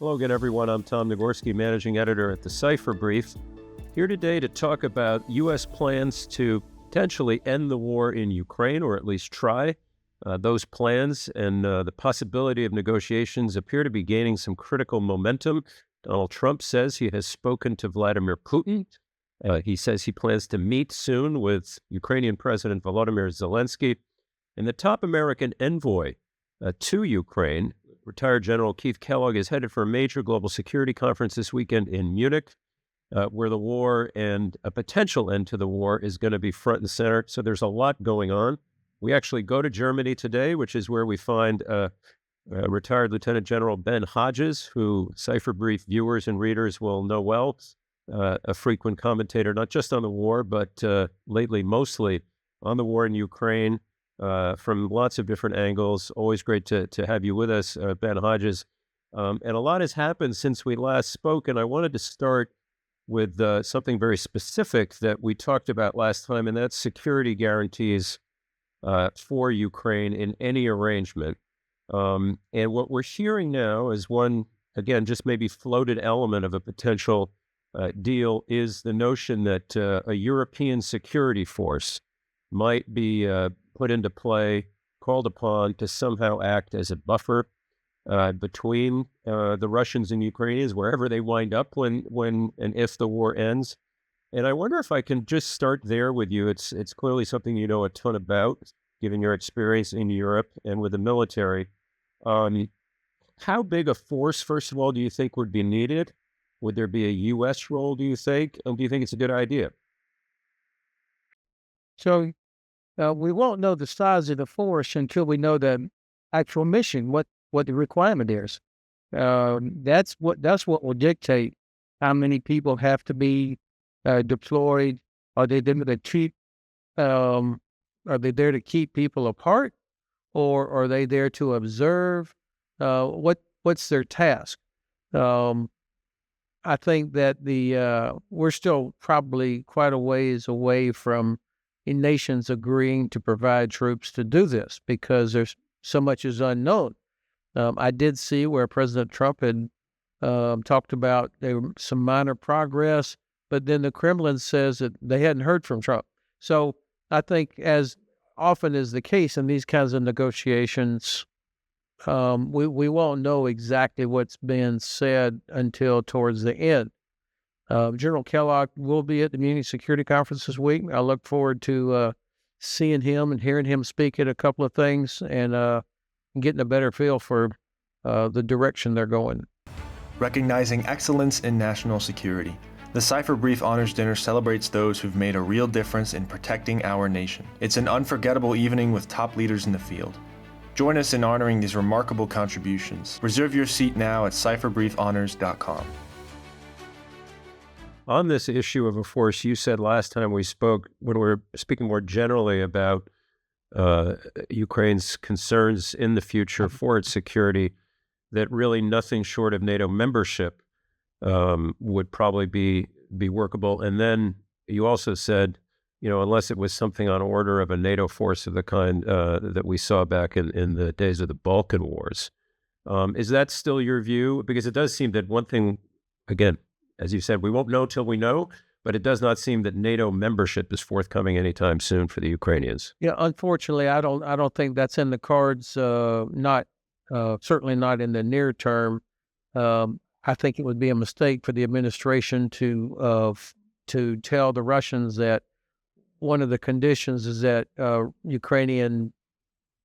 Hello again, everyone. I'm Tom Nagorski, Managing Editor at the Cipher Brief, here today to talk about U.S. plans to potentially end the war in Ukraine, or at least try. Those plans and the possibility of negotiations appear to be gaining some critical momentum. Donald Trump says he has spoken to Vladimir Putin. He says he plans to meet soon with Ukrainian President Volodymyr Zelensky. And the top American envoy to Ukraine, retired General Keith Kellogg, is headed for a major global security conference this weekend in Munich, where the war and a potential end to the war is going to be front and center. So there's a lot going on. We actually go to Germany today, which is where we find retired Lieutenant General Ben Hodges, who Cipher Brief viewers and readers will know well, a frequent commentator, not just on the war, but lately mostly on the war in Ukraine, from lots of different angles. Always great to have you with us, Ben Hodges. And a lot has happened since we last spoke, and I wanted to start with something very specific that we talked about last time, and that's security guarantees for Ukraine in any arrangement. And what we're hearing now is one, again, just maybe floated element of a potential deal is the notion that a European security force might be put into play, called upon to somehow act as a buffer between the Russians and Ukrainians, wherever they wind up when and if the war ends. And I wonder if I can just start there with you. It's clearly something you know a ton about, given your experience in Europe and with the military. How big a force, first of all, do you think would be needed? Would there be a U.S. role, do you think? And do you think it's a good idea? So we won't know the size of the force until we know the actual mission, what the requirement is. That's what will dictate how many people have to be deployed. Are they there to keep? Are they there to keep people apart, or are they there to observe? What's their task? I think that we're still probably quite a ways away from nations agreeing to provide troops to do this because there's so much is unknown. I did see where President Trump had talked about there were some minor progress, but then the Kremlin says that they hadn't heard from Trump. So I think, as often is the case in these kinds of negotiations, we won't know exactly what's been said until towards the end. General Kellogg will be at the Munich Security Conference this week. I look forward to seeing him and hearing him speak at a couple of things and getting a better feel for the direction they're going. Recognizing excellence in national security, the Cipher Brief Honors Dinner celebrates those who've made a real difference in protecting our nation. It's an unforgettable evening with top leaders in the field. Join us in honoring these remarkable contributions. Reserve your seat now at cipherbriefhonors.com. On this issue of a force, you said last time we spoke, when we were speaking more generally about Ukraine's concerns in the future for its security, that really nothing short of NATO membership would probably be workable. And then you also said, unless it was something on order of a NATO force of the kind that we saw back in the days of the Balkan Wars. Is that still your view? Because it does seem that one thing, again, as you said, we won't know till we know, but it does not seem that NATO membership is forthcoming anytime soon for the Ukrainians. Yeah, unfortunately, I don't think that's in the cards. Not certainly not in the near term. I think it would be a mistake for the administration to tell the Russians that one of the conditions is that Ukrainian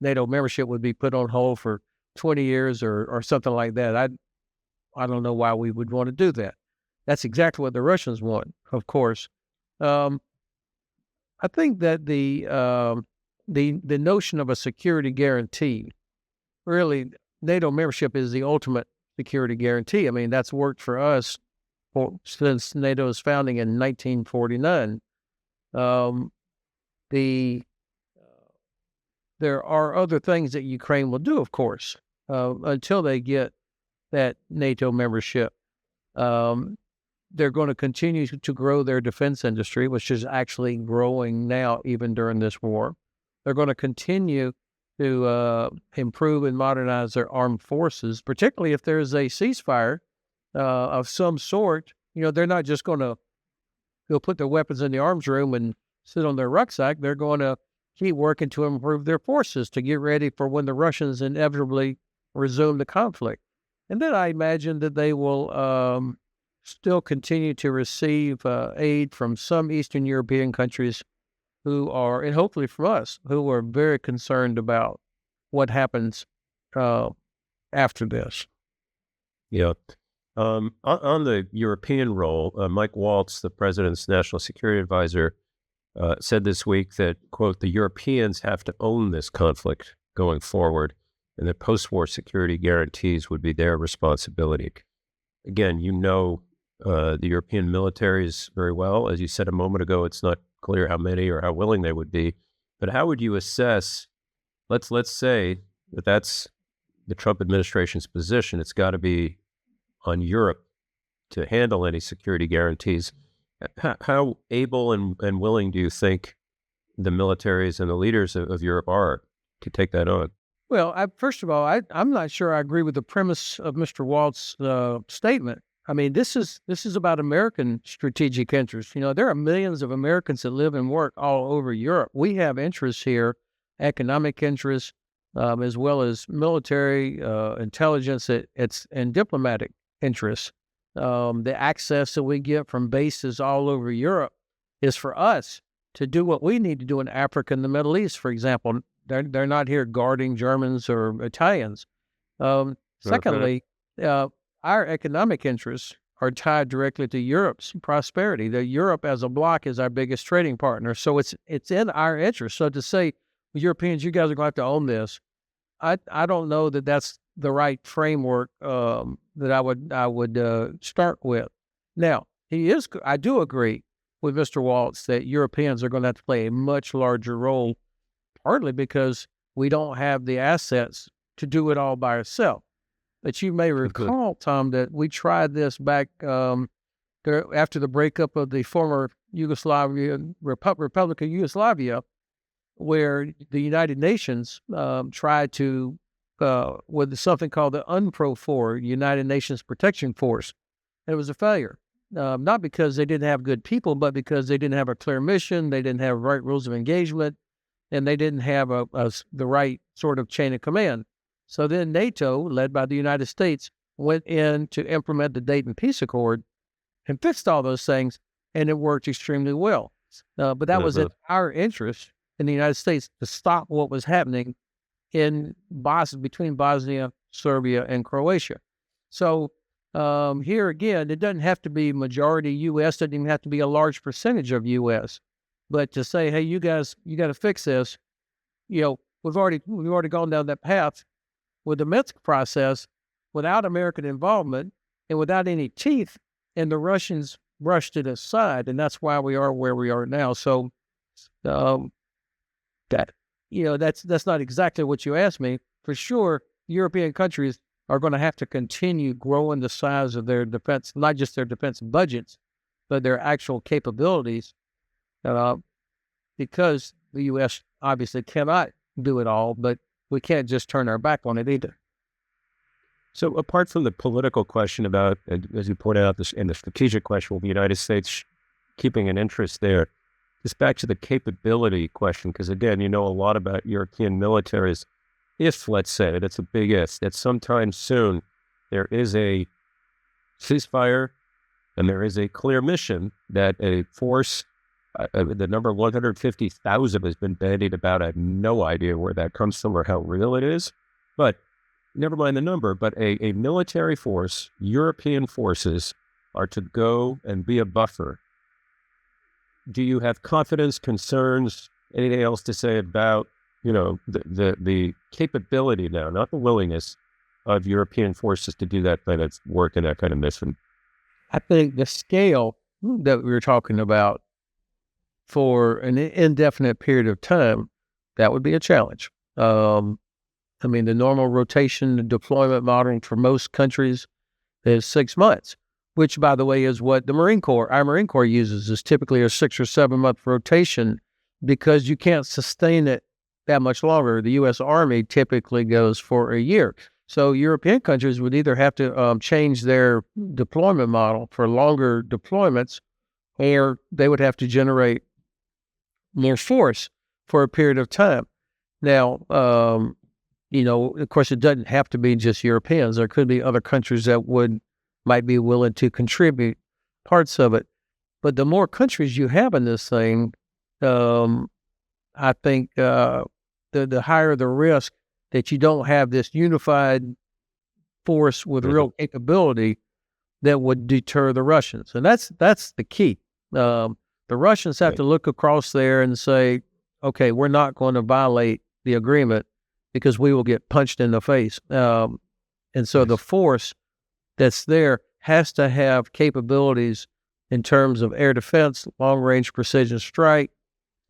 NATO membership would be put on hold for 20 years or something like that. I don't know why we would want to do that. That's exactly what the Russians want, of course. I think that the notion of a security guarantee, really, NATO membership is the ultimate security guarantee. I mean, that's worked for us since NATO's founding in 1949. There are other things that Ukraine will do, of course, until they get that NATO membership. They're going to continue to grow their defense industry, which is actually growing now, even during this war. They're going to continue to improve and modernize their armed forces, particularly if there's a ceasefire of some sort. They're not just going to go put their weapons in the arms room and sit on their rucksack. They're going to keep working to improve their forces to get ready for when the Russians inevitably resume the conflict. And then I imagine that they will still continue to receive aid from some Eastern European countries who are, and hopefully from us, who are very concerned about what happens after this. Yeah. On the European role, Mike Waltz, the president's national security advisor, said this week that, quote, the Europeans have to own this conflict going forward, and that post-war security guarantees would be their responsibility. Again, the European militaries very well. As you said a moment ago, it's not clear how many or how willing they would be. But how would you assess, let's say that that's the Trump administration's position, it's got to be on Europe to handle any security guarantees. How able and willing do you think the militaries and the leaders of Europe are to take that on? Well, first of all, I'm not sure I agree with the premise of Mr. Waltz's statement. I mean, this is about American strategic interests. There are millions of Americans that live and work all over Europe. We have interests here, economic interests, as well as military, intelligence, and diplomatic interests. The access that we get from bases all over Europe is for us to do what we need to do in Africa and the Middle East, for example. They're not here guarding Germans or Italians. Secondly, our economic interests are tied directly to Europe's prosperity. Europe as a bloc is our biggest trading partner, so it's in our interest. So to say, Europeans, you guys are going to have to own this, I don't know that that's the right framework that I would start with. Now, I do agree with Mr. Waltz that Europeans are going to have to play a much larger role, partly because we don't have the assets to do it all by ourselves. But you may recall, Tom, that we tried this back after the breakup of the former Republic of Yugoslavia, where the United Nations tried to, with something called the UNPROFOR, United Nations Protection Force. And it was a failure, not because they didn't have good people, but because they didn't have a clear mission, they didn't have right rules of engagement, and they didn't have the right sort of chain of command. So then NATO, led by the United States, went in to implement the Dayton Peace Accord and fixed all those things, and it worked extremely well. But that was in our interest in the United States to stop what was happening in between Bosnia, Serbia, and Croatia. So here again, it doesn't have to be majority U.S., doesn't even have to be a large percentage of U.S., but to say, hey, you guys, you got to fix this. We've already gone down that path with the Minsk process without American involvement and without any teeth, and the Russians brushed it aside, and that's why we are where we are now. So that's not exactly what you asked me. For sure, European countries are going to have to continue growing the size of their defense, not just their defense budgets, but their actual capabilities, because the U.S. obviously cannot do it all, but we can't just turn our back on it either. So apart from the political question about, as you pointed out, and the strategic question with the United States keeping an interest there, just back to the capability question, because again, a lot about European militaries. If, let's say, that it's a big if, that sometime soon there is a ceasefire and there is a clear mission that a force, the number 150,000 has been bandied about. I have no idea where that comes from or how real it is, but never mind the number, but a military force, European forces, are to go and be a buffer. Do you have confidence, concerns, anything else to say about, the capability now, not the willingness of European forces to do that kind of work and that kind of mission? I think the scale that we were talking about for an indefinite period of time, that would be a challenge. The normal rotation and deployment model for most countries is 6 months, which, by the way, is what our Marine Corps uses, is typically a 6 or 7 month rotation, because you can't sustain it that much longer. The U.S. Army typically goes for a year. So European countries would either have to change their deployment model for longer deployments, or they would have to generate more force for a period of time. Now, of course, it doesn't have to be just Europeans. There could be other countries that might be willing to contribute parts of it. But the more countries you have in this thing, I think the higher the risk that you don't have this unified force with real capability that would deter the Russians. And that's the key. The Russians have to look across there and say, okay, we're not going to violate the agreement because we will get punched in the face. And so the force that's there has to have capabilities in terms of air defense, long-range precision strike,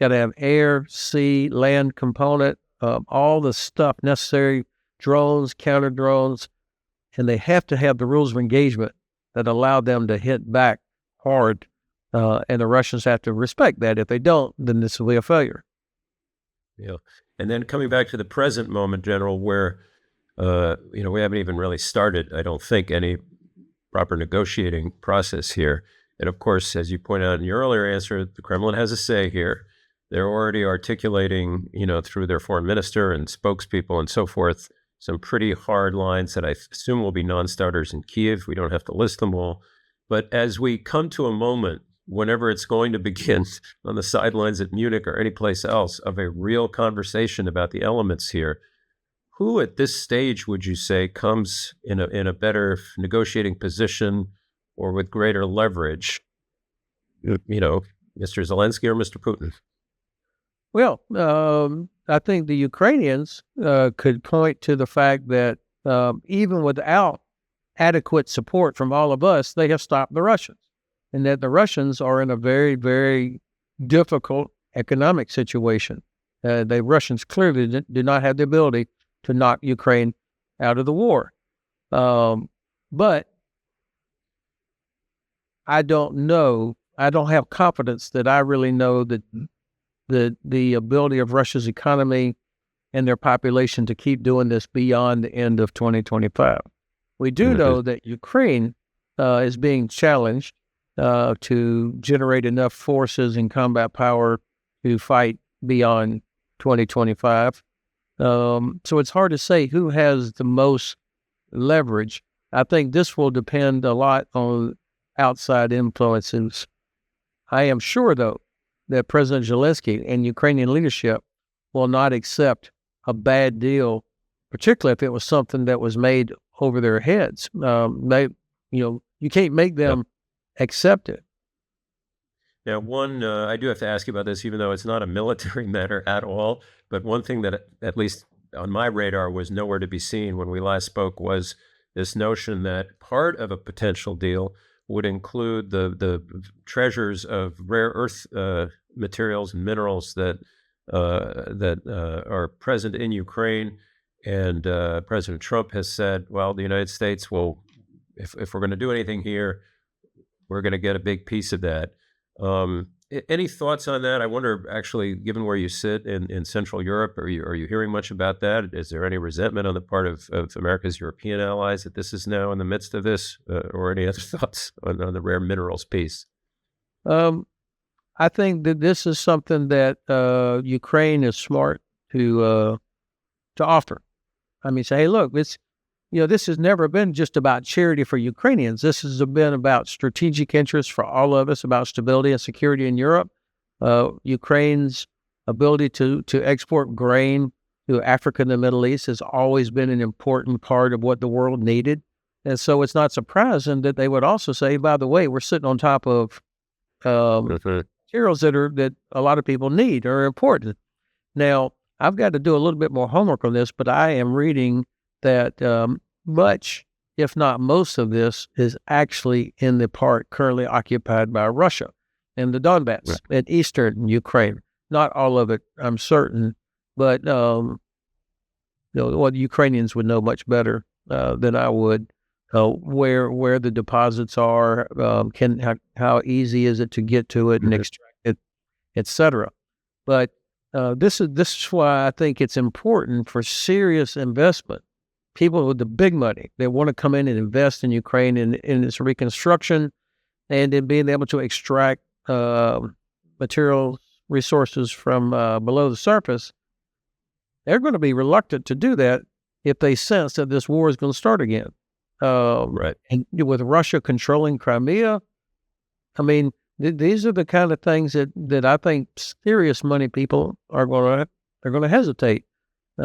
got to have air, sea, land component, all the stuff necessary, drones, counter drones, and they have to have the rules of engagement that allow them to hit back hard, and the Russians have to respect that. If they don't, then this will be a failure. Yeah. And then coming back to the present moment, General, where, we haven't even really started, I don't think, any proper negotiating process here. And of course, as you pointed out in your earlier answer, the Kremlin has a say here. They're already articulating, through their foreign minister and spokespeople and so forth, some pretty hard lines that I assume will be non-starters in Kyiv. We don't have to list them all. But as we come to a moment, whenever it's going to begin on the sidelines at Munich or any place else, of a real conversation about the elements here, who at this stage would you say comes in a better negotiating position or with greater leverage? Mr. Zelensky or Mr. Putin? Well, I think the Ukrainians could point to the fact that even without adequate support from all of us, they have stopped the Russians, and that the Russians are in a very, very difficult economic situation. The Russians clearly do not have the ability to knock Ukraine out of the war. But I don't know. I don't have confidence that I really know that the ability of Russia's economy and their population to keep doing this beyond the end of 2025. We do know that Ukraine is being challenged to generate enough forces and combat power to fight beyond 2025. So it's hard to say who has the most leverage. I think this will depend a lot on outside influences. I am sure, though, that President Zelensky and Ukrainian leadership will not accept a bad deal, particularly if it was something that was made over their heads. You can't make them accept it. Now, I do have to ask you about this, even though it's not a military matter at all, but one thing that, at least on my radar, was nowhere to be seen when we last spoke was this notion that part of a potential deal would include the treasures of rare earth materials and minerals that are present in Ukraine. And President Trump has said, well, the United States will, if we're going to do anything here, we're going to get a big piece of that. Any thoughts on that? I wonder, actually, given where you sit in Central Europe, are you hearing much about that? Is there any resentment on the part of America's European allies that this is now in the midst of this, or any other thoughts on the rare minerals piece? I think that this is something that Ukraine is smart to offer. I mean, say, hey, look, this has never been just about charity for Ukrainians. This has been about strategic interest for all of us, about stability and security in Europe. Ukraine's ability to export grain to Africa and the Middle East has always been an important part of what the world needed. And so it's not surprising that they would also say, by the way, we're sitting on top of materials that a lot of people need or are important. Now, I've got to do a little bit more homework on this, but I am reading that much, if not most of this, is actually in the part currently occupied by Russia and the Donbass and eastern Ukraine. Not all of it, I'm certain, but the Ukrainians would know much better than I would where the deposits are, how easy is it to get to it and extract it, etc. But this is why I think it's important for serious investment. People with the big money, they want to come in and invest in Ukraine in its reconstruction and in being able to extract material resources from below the surface. They're going to be reluctant to do that if they sense that this war is going to start again. Right. And with Russia controlling Crimea, I mean, these are the kind of things that I think serious money people are going to hesitate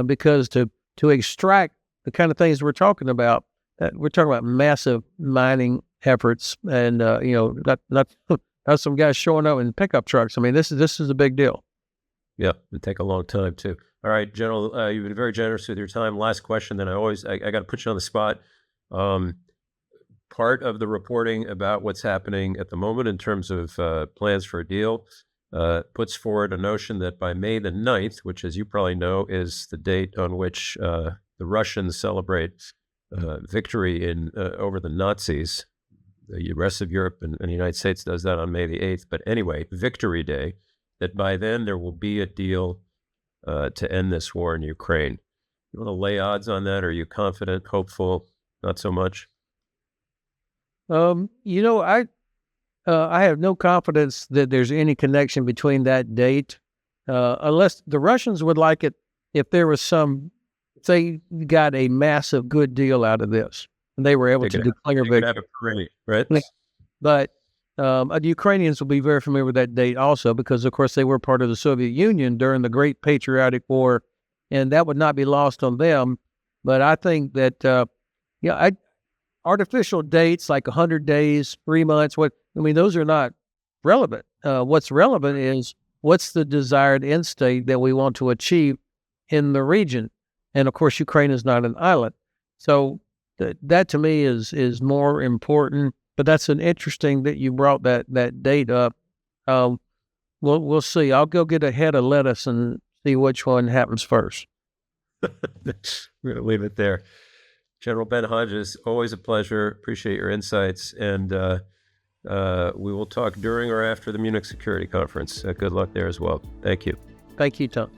because to extract the kind of things we're talking about massive mining efforts and not some guys showing up in pickup trucks. I mean, this is a big deal. Yeah, it'd take a long time too. All right, General, you've been very generous with your time. Last question, then I got to put you on the spot. Part of the reporting about what's happening at the moment in terms of plans for a deal puts forward a notion that by May the 9th, which, as you probably know, is the date on which the Russians celebrate victory over the Nazis. The rest of Europe and the United States does that on May the 8th. But anyway, Victory Day, that by then there will be a deal to end this war in Ukraine. You want to lay odds on that? Are you confident, hopeful, not so much? I have no confidence that there's any connection between that date, unless the Russians would like it if there was if they got a massive good deal out of this and they were able to declare victory. Have a parade, right? But the Ukrainians will be very familiar with that date also because, of course, they were part of the Soviet Union during the Great Patriotic War, and that would not be lost on them. But I think that, artificial dates like 100 days, 3 months, those are not relevant. What's relevant is what's the desired end state that we want to achieve in the region. And of course, Ukraine is not an island. So that to me is more important. But that's an interesting that you brought that date up. We'll see. I'll go get a head of lettuce and see which one happens first. We're going to leave it there. General Ben Hodges, always a pleasure. Appreciate your insights. And we will talk during or after the Munich Security Conference. Good luck there as well. Thank you. Thank you, Tom.